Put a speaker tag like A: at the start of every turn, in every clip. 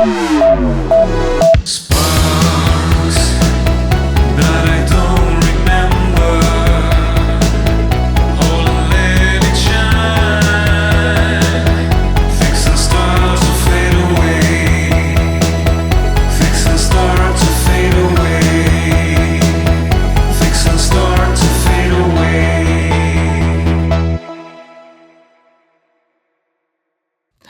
A: Sparks that I don't remember. Hold and let it shine. Fixing stars to fade away. Fixing stars to fade away. Fixing stars to fade away.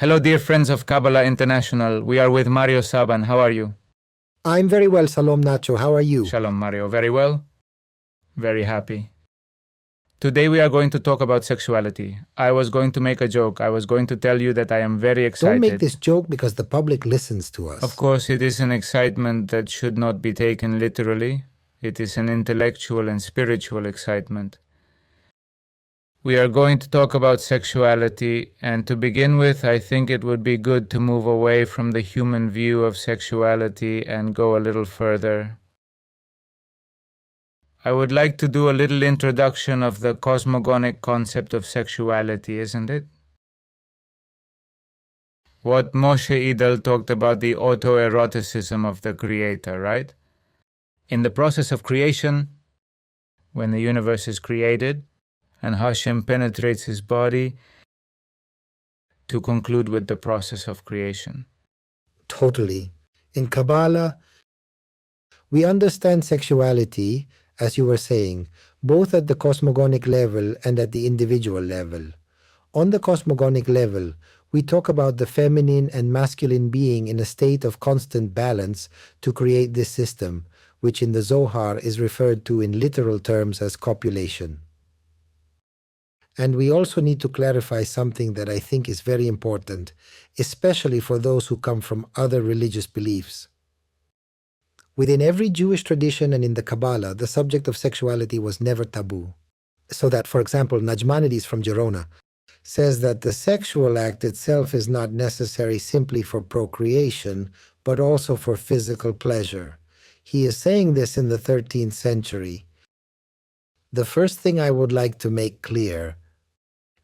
B: Hello, dear friends of Kabbalah International. We are with Mario Sabán. How are you?
C: I'm very well, Salom Nacho. How are you?
B: Shalom, Mario. Very well. Very happy. Today we are going to talk about sexuality. I was going to make a joke. I was going to tell you that I am very excited.
C: Don't make this joke because the public listens to us.
B: Of course, it is an excitement that should not be taken literally. It is an intellectual and spiritual excitement. We are going to talk about sexuality, and to begin with, I think it would be good to move away from the human view of sexuality and go a little further. I would like to do a little introduction of the cosmogonic concept of sexuality, isn't it? What Moshe Idel talked about, the autoeroticism of the Creator, right? In the process of creation, when the universe is created, and Hashem penetrates his body to conclude with the process of creation.
C: Totally. In Kabbalah, we understand sexuality, as you were saying, both at the cosmogonic level and at the individual level. On the cosmogonic level, we talk about the feminine and masculine being in a state of constant balance to create this system, which in the Zohar is referred to in literal terms as copulation. And we also need to clarify something that I think is very important, especially for those who come from other religious beliefs. Within every Jewish tradition and in the Kabbalah, the subject of sexuality was never taboo. So that, for example, Najmanides from Girona says that the sexual act itself is not necessary simply for procreation, but also for physical pleasure. He is saying this in the 13th century. The first thing I would like to make clear,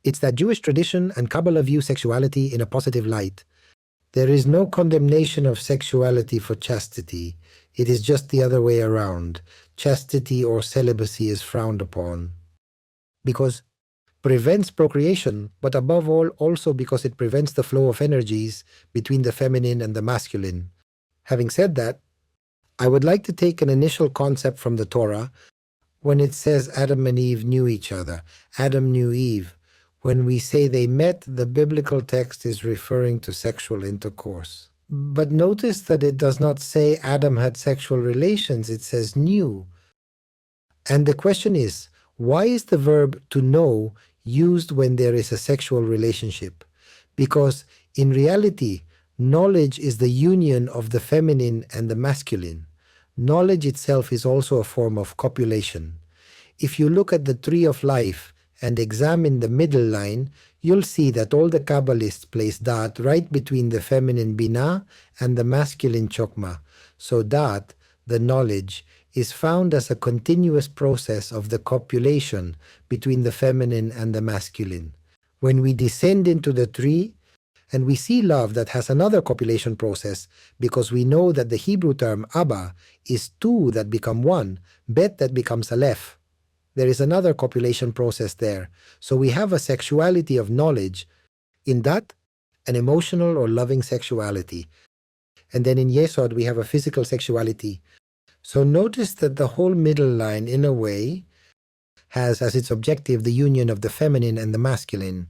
C: it's that Jewish tradition and Kabbalah view sexuality in a positive light. There is no condemnation of sexuality for chastity. It is just the other way around. Chastity or celibacy is frowned upon. Because prevents procreation, but above all also because it prevents the flow of energies between the feminine and the masculine. Having said that, I would like to take an initial concept from the Torah when it says Adam and Eve knew each other. Adam knew Eve. When we say they met, the biblical text is referring to sexual intercourse. But notice that it does not say Adam had sexual relations, it says knew. And the question is, why is the verb to know used when there is a sexual relationship? Because in reality, knowledge is the union of the feminine and the masculine. Knowledge itself is also a form of copulation. If you look at the tree of life and examine the middle line, you'll see that all the Kabbalists place Dat right between the feminine Binah and the masculine Chokmah. So Dat, the knowledge, is found as a continuous process of the copulation between the feminine and the masculine. When we descend into the tree, and we see love that has another copulation process, because we know that the Hebrew term Abba is two that become one, Bet that becomes Aleph. There is another copulation process there. So we have a sexuality of knowledge. In that, an emotional or loving sexuality. And then in Yesod, we have a physical sexuality. So notice that the whole middle line, in a way, has as its objective the union of the feminine and the masculine.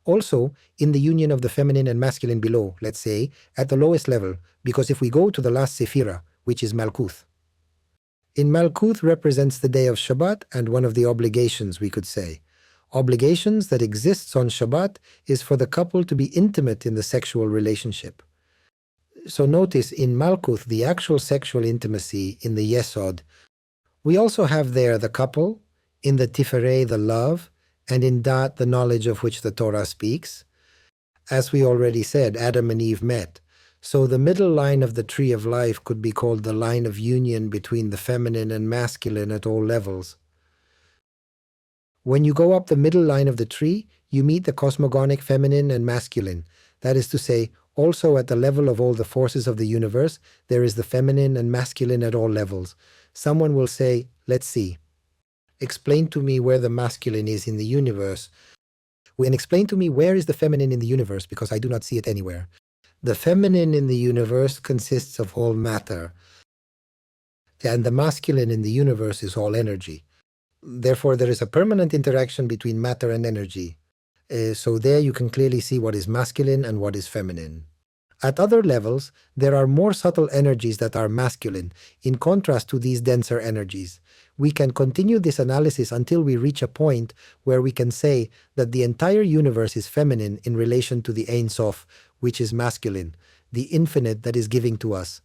C: Also, in the union of the feminine and masculine below, let's say, at the lowest level, because if we go to the last Sephira, which is Malkuth. In Malkuth represents the day of Shabbat and one of the obligations, we could say. Obligations that exists on Shabbat is for the couple to be intimate in the sexual relationship. So notice in Malkuth, the actual sexual intimacy in the Yesod. We also have there the couple, in the Tiferei, the love, and in Dat, the knowledge of which the Torah speaks. As we already said, Adam and Eve met. So the middle line of the tree of life could be called the line of union between the feminine and masculine at all levels. When you go up the middle line of the tree, you meet the cosmogonic feminine and masculine. That is to say, Also, at the level of all the forces of the universe, there is the feminine and masculine at all levels. Someone will say, let's see, explain to me where the masculine is in the universe. And explain to me where is the feminine in the universe, because I do not see it anywhere. The feminine in the universe consists of all matter, and the masculine in the universe is all energy. Therefore, there is a permanent interaction between matter and energy. So there you can clearly see what is masculine and what is feminine. At other levels, there are more subtle energies that are masculine, in contrast to these denser energies. We can continue this analysis until we reach a point where we can say that the entire universe is feminine in relation to the Ein Sof, which is masculine, the infinite that is giving to us.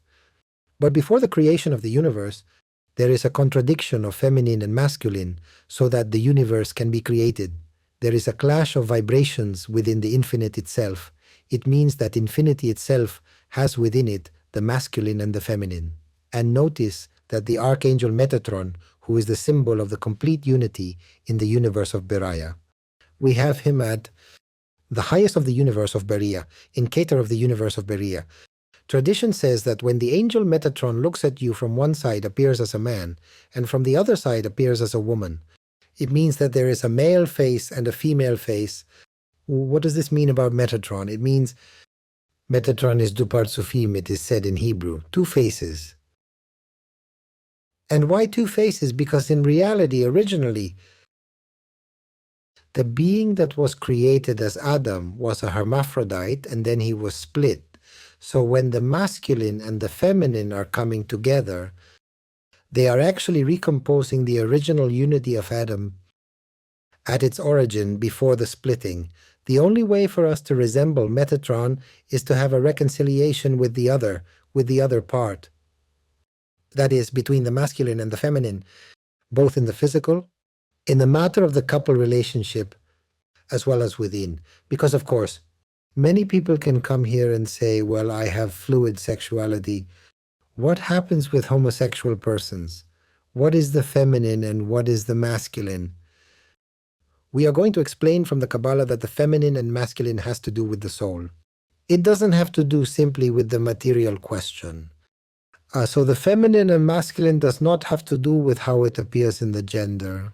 C: But before the creation of the universe, there is a contradiction of feminine and masculine, so that the universe can be created. There is a clash of vibrations within the infinite itself. It means that infinity itself has within it the masculine and the feminine. And notice that the archangel Metatron, who is the symbol of the complete unity in the universe of Beriah, we have him at the highest of the universe of Beriah, indicator of the universe of Beriah. Tradition says that when the angel Metatron looks at you, from one side appears as a man, and from the other side appears as a woman. It means that there is a male face and a female face. What does this mean about Metatron? It means Metatron is du parzufim, it is said in Hebrew, two faces. And why two faces? Because in reality, originally, the being that was created as Adam was a hermaphrodite, and then he was split. So when the masculine and the feminine are coming together, they are actually recomposing the original unity of Adam at its origin before the splitting. The only way for us to resemble Metatron is to have a reconciliation with the other part. That is, between the masculine and the feminine, both in the physical, in the matter of the couple relationship, as well as within. Because, of course, many people can come here and say, well, I have fluid sexuality. What happens with homosexual persons? What is the feminine and what is the masculine? We are going to explain from the Kabbalah that the feminine and masculine has to do with the soul. It doesn't have to do simply with the material question. So the feminine and masculine does not have to do with how it appears in the gender.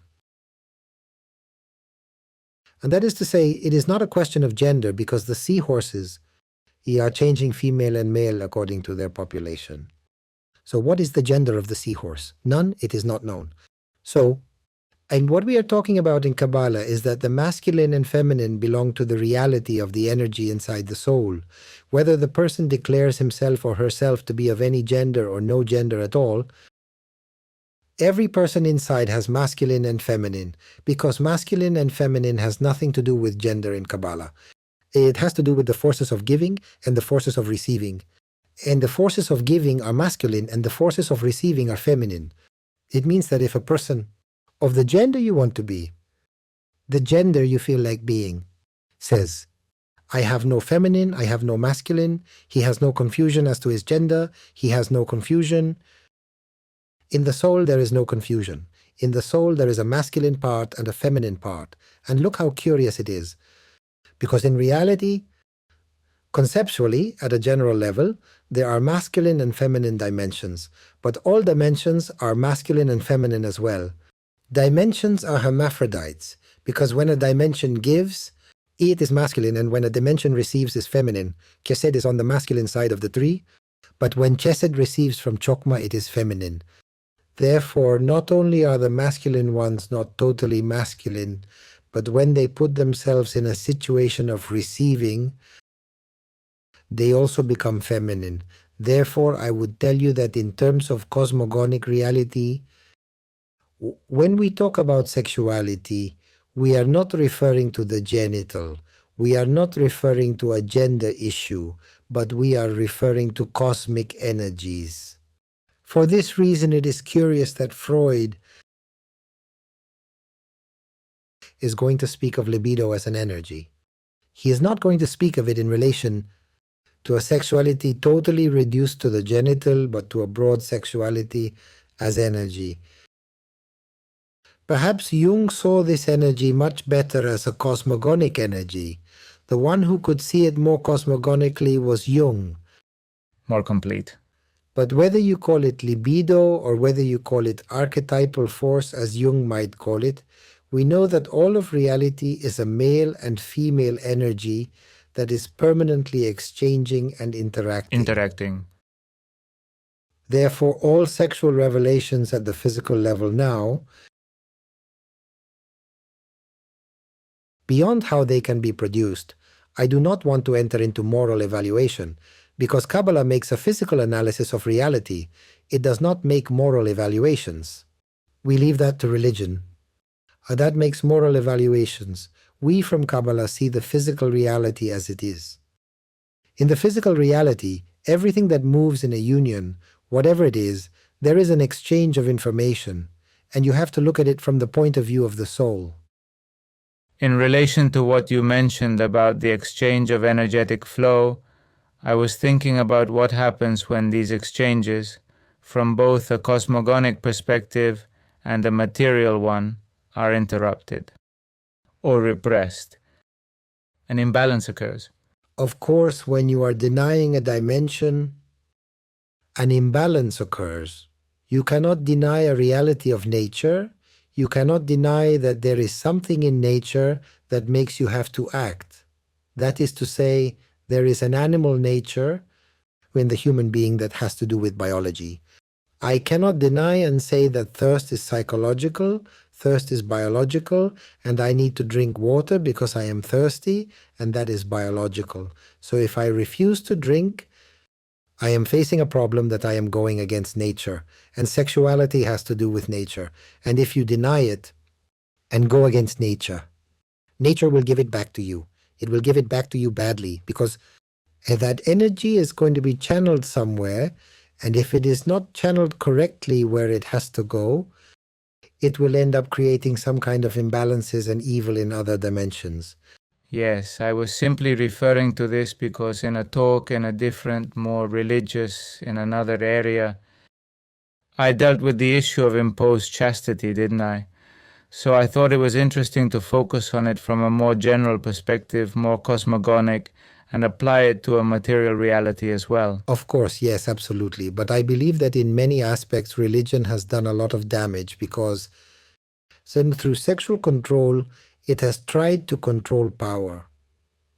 C: And that is to say, it is not a question of gender, because the seahorses are changing female and male according to their population. So what is the gender of the seahorse? None, it is not known. So, and what we are talking about in Kabbalah is that the masculine and feminine belong to the reality of the energy inside the soul. Whether the person declares himself or herself to be of any gender or no gender at all, every person inside has masculine and feminine, because masculine and feminine has nothing to do with gender in Kabbalah. It has to do with the forces of giving and the forces of receiving. And the forces of giving are masculine and the forces of receiving are feminine. It means that if a person of the gender you want to be, the gender you feel like being, says, I have no feminine, I have no masculine, he has no confusion as to his gender, he has no confusion. In the soul there is no confusion. In the soul there is a masculine part and a feminine part. And look how curious it is. Because in reality, conceptually, at a general level, there are masculine and feminine dimensions, but all dimensions are masculine and feminine as well. Dimensions are hermaphrodites, because when a dimension gives, it is masculine, and when a dimension receives is feminine. Chesed is on the masculine side of the tree, but when Chesed receives from Chokmah, it is feminine. Therefore, not only are the masculine ones not totally masculine, but when they put themselves in a situation of receiving, they also become feminine. Therefore, I would tell you that in terms of cosmogonic reality, when we talk about sexuality, we are not referring to the genital. We are not referring to a gender issue, but we are referring to cosmic energies. For this reason, it is curious that Freud is going to speak of libido as an energy. He is not going to speak of it in relation to a sexuality totally reduced to the genital, but to a broad sexuality as energy. Perhaps Jung saw this energy much better as a cosmogonic energy. The one who could see it more cosmogonically was Jung.
B: More complete.
C: But whether you call it libido or whether you call it archetypal force, as Jung might call it, we know that all of reality is a male and female energy that is permanently exchanging and interacting. Therefore, all sexual revelations at the physical level now, beyond how they can be produced, I do not want to enter into moral evaluation, because Kabbalah makes a physical analysis of reality. It does not make moral evaluations. We leave that to religion. That makes moral evaluations. We from Kabbalah see the physical reality as it is. In the physical reality, everything that moves in a union, whatever it is, there is an exchange of information, and you have to look at it from the point of view of the soul.
B: In relation to what you mentioned about the exchange of energetic flow, I was thinking about what happens when these exchanges, from both a cosmogonic perspective and a material one, are interrupted or repressed. An imbalance occurs.
C: Of course, when you are denying a dimension, an imbalance occurs. You cannot deny a reality of nature. You cannot deny that there is something in nature that makes you have to act. That is to say, there is an animal nature in the human being that has to do with biology. I cannot deny and say that thirst is psychological, thirst is biological, and I need to drink water because I am thirsty, and that is biological. So if I refuse to drink, I am facing a problem that I am going against nature, and sexuality has to do with nature. And if you deny it and go against nature, nature will give it back to you. It will give it back to you badly, because that energy is going to be channeled somewhere, and if it is not channeled correctly where it has to go, it will end up creating some kind of imbalances and evil in other dimensions.
B: Yes, I was simply referring to this because in a talk in a different, more religious, in another area, I dealt with the issue of imposed chastity, didn't I? So I thought it was interesting to focus on it from a more general perspective, more cosmogonic, and apply it to a material reality as well.
C: Of course, yes, absolutely. But I believe that in many aspects, religion has done a lot of damage because through sexual control, it has tried to control power.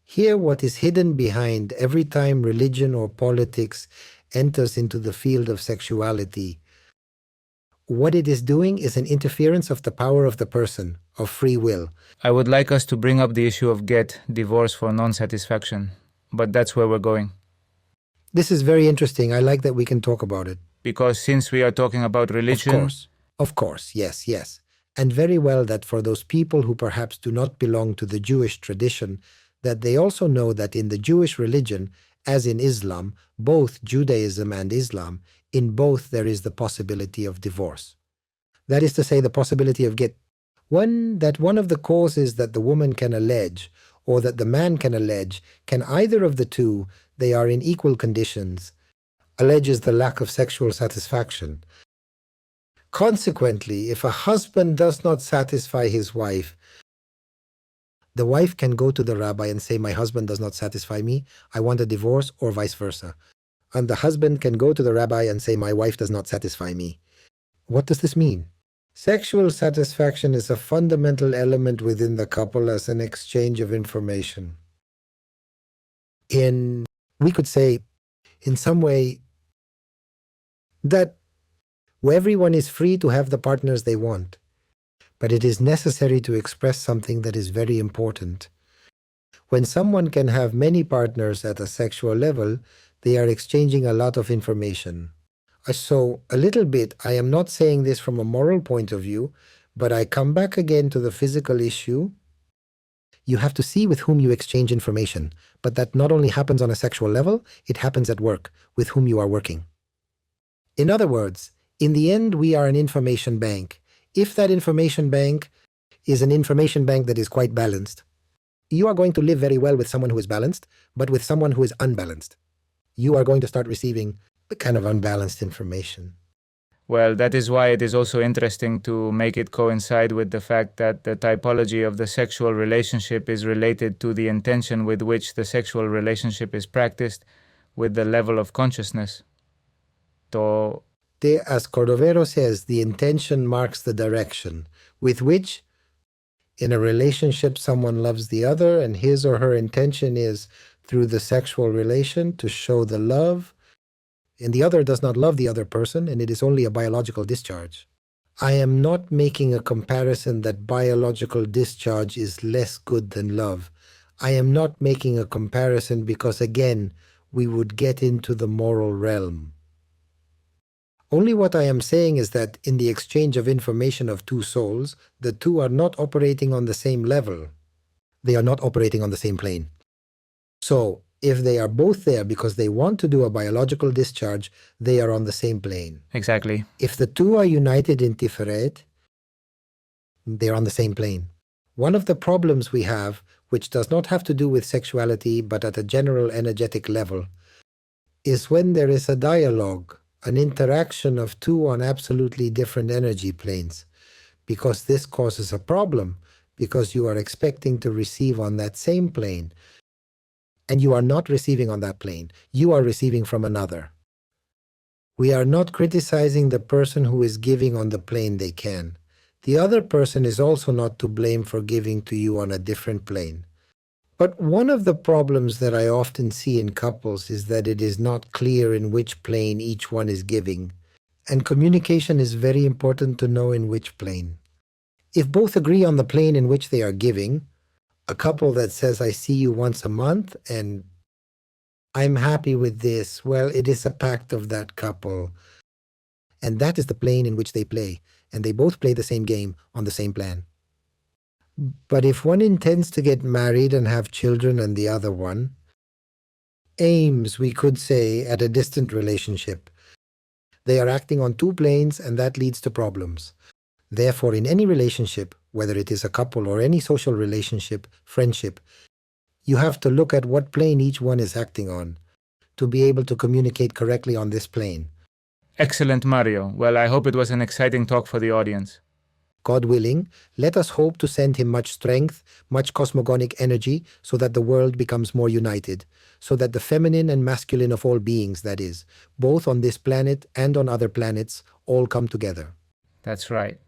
C: Here, what is hidden behind every time religion or politics enters into the field of sexuality, what it is doing is an interference of the power of the person, of free will.
B: I would like us to bring up the issue of divorce for non-satisfaction, but that's where we're going.
C: This is very interesting. I like that we can talk about it.
B: Because since we are talking about religion...
C: Of course, yes. And very well that for those people who perhaps do not belong to the Jewish tradition, that they also know that in the Jewish religion, as in Islam, both Judaism and Islam, in both there is the possibility of divorce. That is to say, the possibility of one of the causes that the woman can allege, or that the man can allege, can either of the two, they are in equal conditions, alleges the lack of sexual satisfaction. Consequently, if a husband does not satisfy his wife, the wife can go to the rabbi and say, my husband does not satisfy me, I want a divorce, or vice versa. And the husband can go to the rabbi and say, my wife does not satisfy me. What does this mean? Sexual satisfaction is a fundamental element within the couple as an exchange of information. We could say, in some way, that everyone is free to have the partners they want. But it is necessary to express something that is very important. When someone can have many partners at a sexual level, they are exchanging a lot of information. So, a little bit, I am not saying this from a moral point of view, but I come back again to the physical issue. You have to see with whom you exchange information, but that not only happens on a sexual level, it happens at work, with whom you are working. In other words, in the end, we are an information bank. If that information bank is an information bank that is quite balanced, you are going to live very well with someone who is balanced, but with someone who is unbalanced, you are going to start receiving the kind of unbalanced information.
B: Well, that is why it is also interesting to make it coincide with the fact that the typology of the sexual relationship is related to the intention with which the sexual relationship is practiced with the level of consciousness.
C: As Cordovero says, the intention marks the direction with which, in a relationship, someone loves the other, and his or her intention is, through the sexual relation, to show the love, and the other does not love the other person, and it is only a biological discharge. I am not making a comparison that biological discharge is less good than love. I am not making a comparison because, again, we would get into the moral realm. Only what I am saying is that in the exchange of information of two souls, the two are not operating on the same level. They are not operating on the same plane. So, if they are both there because they want to do a biological discharge, they are on the same plane.
B: Exactly.
C: If the two are united in Tiferet, they are on the same plane. One of the problems we have, which does not have to do with sexuality but at a general energetic level, is when there is a dialogue, an interaction of two on absolutely different energy planes, because this causes a problem, because you are expecting to receive on that same plane, and you are not receiving on that plane. You are receiving from another. We are not criticizing the person who is giving on the plane they can. The other person is also not to blame for giving to you on a different plane. But one of the problems that I often see in couples is that it is not clear in which plane each one is giving. And communication is very important to know in which plane. If both agree on the plane in which they are giving, a couple that says, I see you once a month and I'm happy with this, well, it is a pact of that couple. And that is the plane in which they play. And they both play the same game on the same plan. But if one intends to get married and have children and the other one aims, we could say, at a distant relationship, they are acting on two planes and that leads to problems. Therefore, in any relationship, whether it is a couple or any social relationship, friendship, you have to look at what plane each one is acting on to be able to communicate correctly on this plane.
B: Excellent, Mario. Well, I hope it was an exciting talk for the audience.
C: God willing, let us hope to send him much strength, much cosmogonic energy, so that the world becomes more united, so that the feminine and masculine of all beings, that is, both on this planet and on other planets, all come together.
B: That's right.